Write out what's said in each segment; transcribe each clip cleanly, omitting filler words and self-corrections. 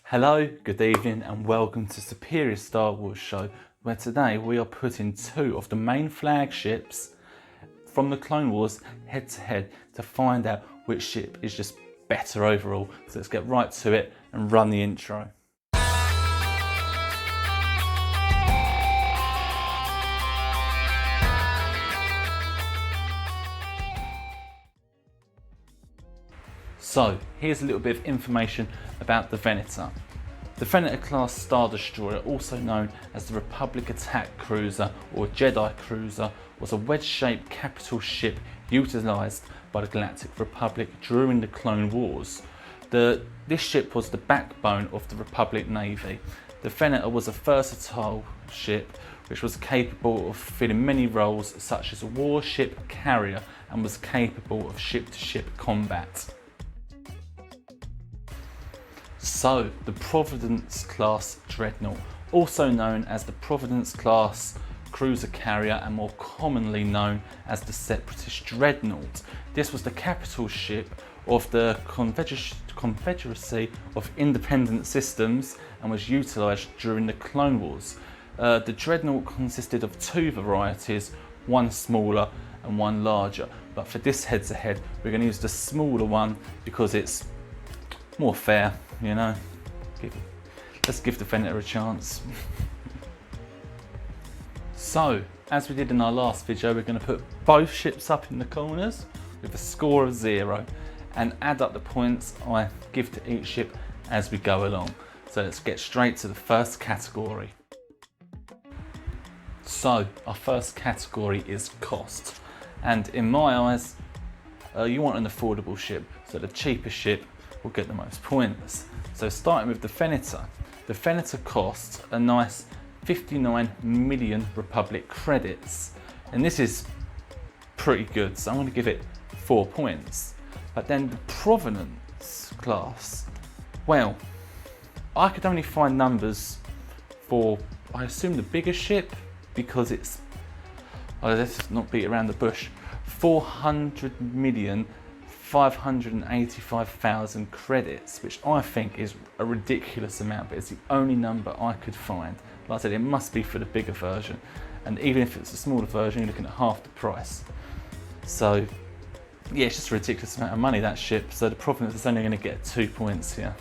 Hello, good evening and welcome to Superior Star Wars Show, where today we are putting two of the main flagships from the Clone Wars head to head to find out which ship is just better overall. So let's get right to it and run the intro. So here's a little bit of information about the Venator. The Venator class Star Destroyer, also known as the Republic Attack Cruiser or Jedi Cruiser, was a wedge-shaped capital ship utilised by the Galactic Republic during the Clone Wars. This ship was the backbone of the Republic Navy. The Venator was a versatile ship which was capable of filling many roles such as a warship carrier and was capable of ship-to-ship combat. So, the Providence class Dreadnought, also known as the Providence class cruiser carrier and more commonly known as the Separatist Dreadnought. This was the capital ship of the Confederacy of Independent Systems and was utilised during the Clone Wars. The Dreadnought consisted of two varieties, one smaller and one larger, but for this head-to-head we're going to use the smaller one because it's more fair, you know. Let's give the Venator a chance. So, as we did in our last video, we're going to put both ships up in the corners with a score of 0 and add up the points I give to each ship as we go along. So let's get straight to the first category. So, our first category is cost. And in my eyes, you want an affordable ship, so the cheapest ship will get the most points. So starting with the Venator. The Venator costs a nice 59 million Republic credits. And this is pretty good, so I'm going to give it 4 points. But then the Providence class, well, I could only find numbers for, I assume, the bigger ship, because it's, let's not beat around the bush, 400,585,000 credits, which I think is a ridiculous amount, but it's the only number I could find. Like I said, it must be for the bigger version, and even if it's a smaller version, you're looking at half the price. So yeah, it's just a ridiculous amount of money, that ship. So the Providence is only going to get 2 points here.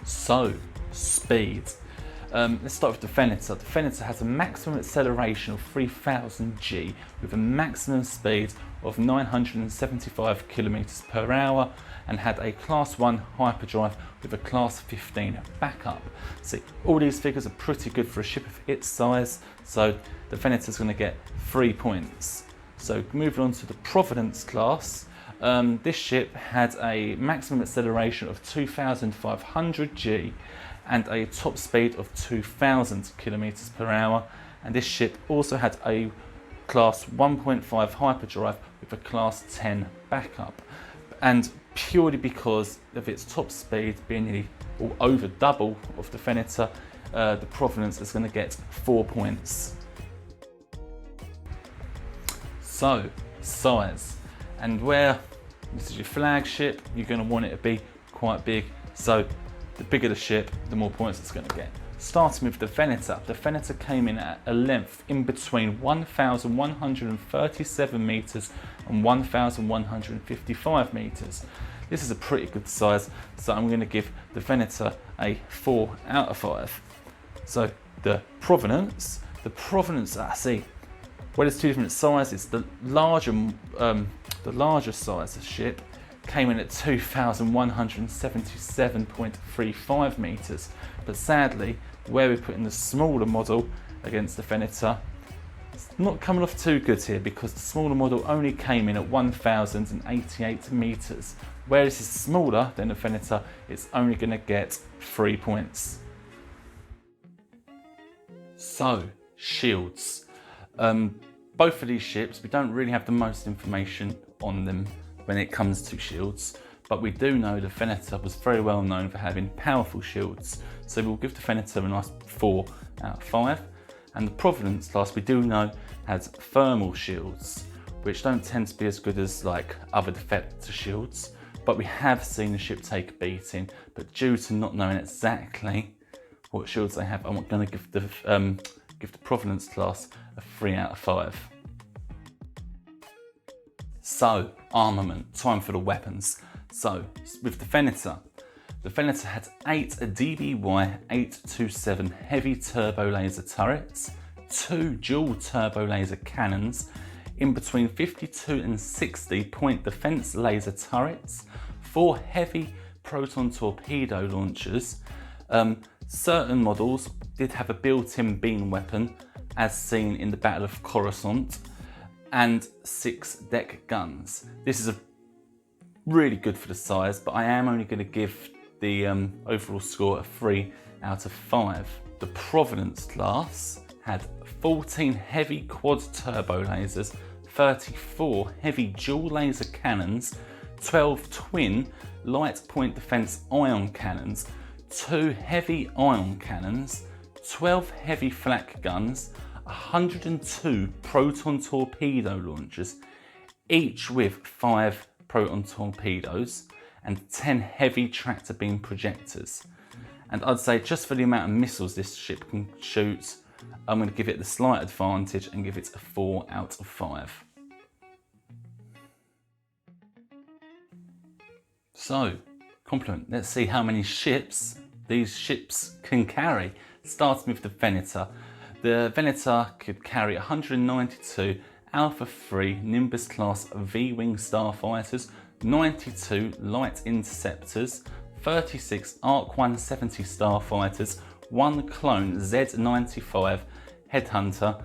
So, speed. Let's start with the Venator. The Venator has a maximum acceleration of 3000 G with a maximum speed of 975 kilometers per hour and had a Class 1 hyperdrive with a Class 15 backup. See, all these figures are pretty good for a ship of its size, so the Venator is going to get 3 points. So moving on to the Providence class. This ship had a maximum acceleration of 2500 G and a top speed of 2000 kilometers per hour, and this ship also had a Class 1.5 hyperdrive with a Class 10 backup. And purely because of its top speed being nearly or over double of the Venator, the Providence is going to get 4 points. So, size, and where this is your flagship, you're going to want it to be quite big, so the bigger the ship, the more points it's going to get. Starting with the Venator came in at a length in between 1,137 metres and 1,155 metres. This is a pretty good size, so I'm going to give the Venator a 4 out of 5. So the Providence, I see, well, there's two different sizes. The larger size of ship came in at 2,177.35 metres, but sadly, where we're putting the smaller model against the Venator, it's not coming off too good here, because the smaller model only came in at 1,088 metres. Where this is smaller than the Venator, it's only going to get 3 points. So, shields. Both of these ships, we don't really have the most information on them when it comes to shields, but we do know the Venator was very well known for having powerful shields, so we'll give the Venator a nice 4 out of 5. And the Providence class, we do know, has thermal shields, which don't tend to be as good as like other deflector shields. but we have seen the ship take a beating. But due to not knowing exactly what shields they have, I'm going to give the Providence class a 3 out of 5. So, armament, time for the weapons. So, with the Venator had 8 DBY 827 heavy turbo laser turrets, 2 dual turbo laser cannons, in between 52 and 60 point defense laser turrets, 4 heavy proton torpedo launchers. Certain models did have a built-in beam weapon, as seen in the Battle of Coruscant, and 6 deck guns. This is really good for the size, but I am only going to give the overall score a 3 out of 5. The Providence class had 14 heavy quad turbo lasers, 34 heavy dual laser cannons, 12 twin light point defense ion cannons, 2 heavy ion cannons, 12 heavy flak guns, 102 proton torpedo launchers, each with 5 proton torpedoes, and 10 heavy tractor beam projectors. And I'd say just for the amount of missiles this ship can shoot, I'm going to give it the slight advantage and give it a 4 out of 5. So, compliment. Let's see how many ships these ships can carry. Starting with the Venator. The Venator could carry 192 Alpha 3 Nimbus class V-Wing starfighters, 92 light interceptors, 36 Arc 170 starfighters, 1 clone Z95 Headhunter,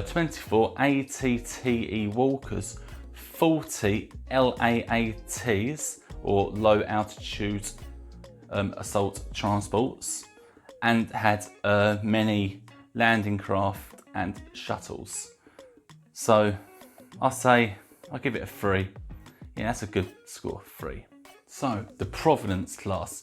24 ATTE Walkers, 40 LAATs or low altitude assault transports, and had many landing craft and shuttles. So I'll give it a 3. Yeah, that's a good score, 3. So the Providence class.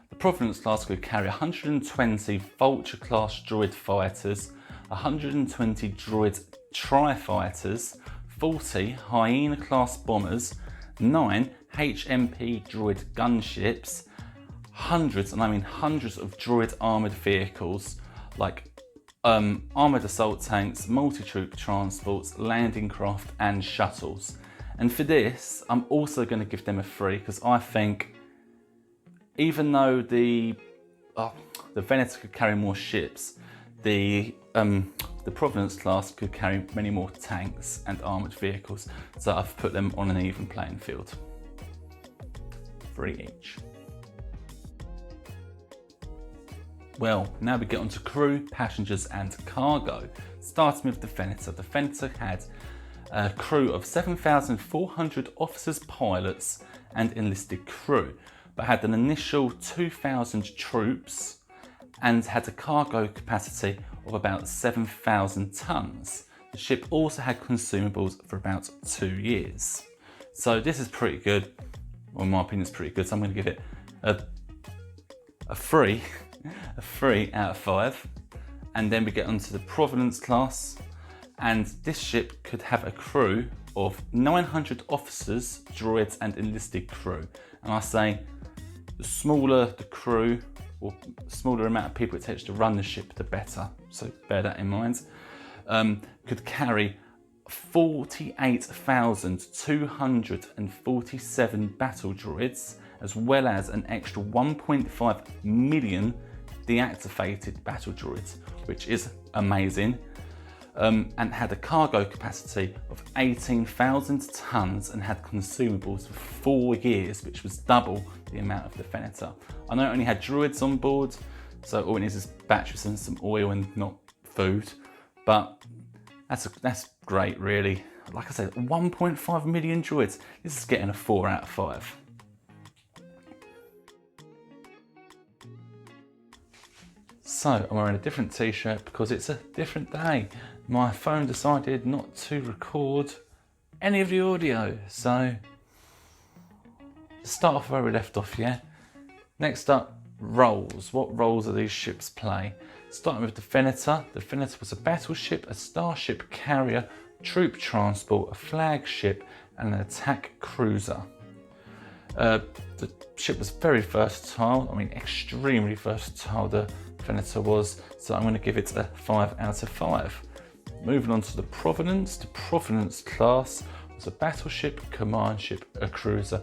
The Providence class could carry 120 Vulture class droid fighters, 120 droid tri-fighters, 40 Hyena class bombers, 9 HMP droid gunships, hundreds, and I mean hundreds of droid armoured vehicles like armoured assault tanks, multi-troop transports, landing craft and shuttles. And for this, I'm also going to give them a 3 because I think even though the Venator could carry more ships, the Providence class could carry many more tanks and armoured vehicles. So I've put them on an even playing field. 3 each. Well, now we get on to crew, passengers and cargo. Starting with the Venator. The Venator had a crew of 7,400 officers, pilots and enlisted crew, but had an initial 2,000 troops and had a cargo capacity of about 7,000 tonnes. The ship also had consumables for about 2 years. So this is pretty good, or in my opinion it's pretty good, so I'm going to give it a 3. A 3 out of 5. And then we get onto the Providence class, and this ship could have a crew of 900 officers, droids and enlisted crew. And I say the smaller the crew, or smaller amount of people it takes to run the ship, the better, so bear that in mind. Could carry 48,247 battle droids, as well as an extra 1.5 million deactivated battle droids, which is amazing, and had a cargo capacity of 18,000 tonnes and had consumables for 4 years, which was double the amount of the Venator. I know it only had droids on board, so all it needs is batteries and some oil and not food, but that's great really. Like I said, 1.5 million droids. This is getting a 4 out of 5. So I'm wearing a different t-shirt because it's a different day. My phone decided not to record any of the audio. So let's start off where we left off, yeah? Next up, roles. What roles do these ships play? Starting with the Venator. The Venator was a battleship, a starship carrier, troop transport, a flagship and an attack cruiser. The ship was very versatile, I mean extremely versatile the Venator was, so I'm going to give it a 5 out of 5. Moving on to the Providence. The Providence class was a battleship, command ship, a cruiser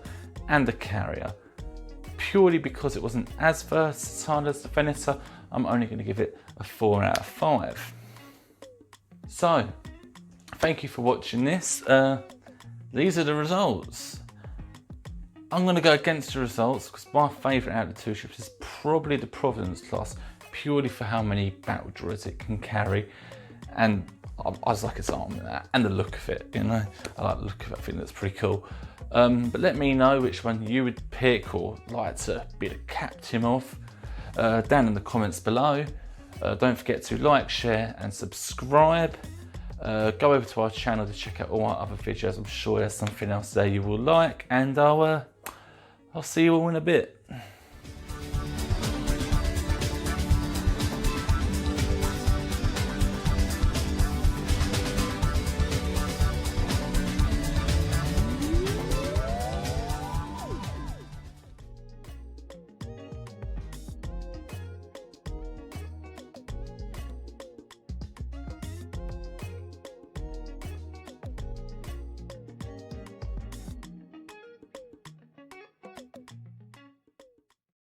and a carrier. Purely because it wasn't as versatile as the Venator, I'm only going to give it a 4 out of 5. So, thank you for watching this. These are the results. I'm going to go against the results because my favourite out of the two ships is probably the Providence class, purely for how many battle droids it can carry, and I just like its armament and the look of it, you know. I like the look of it, I think that's pretty cool. But let me know which one you would pick or like to be the captain of down in the comments below. Don't forget to like, share and subscribe. Go over to our channel to check out all our other videos. I'm sure there's something else there you will like, and I'll see you all in a bit.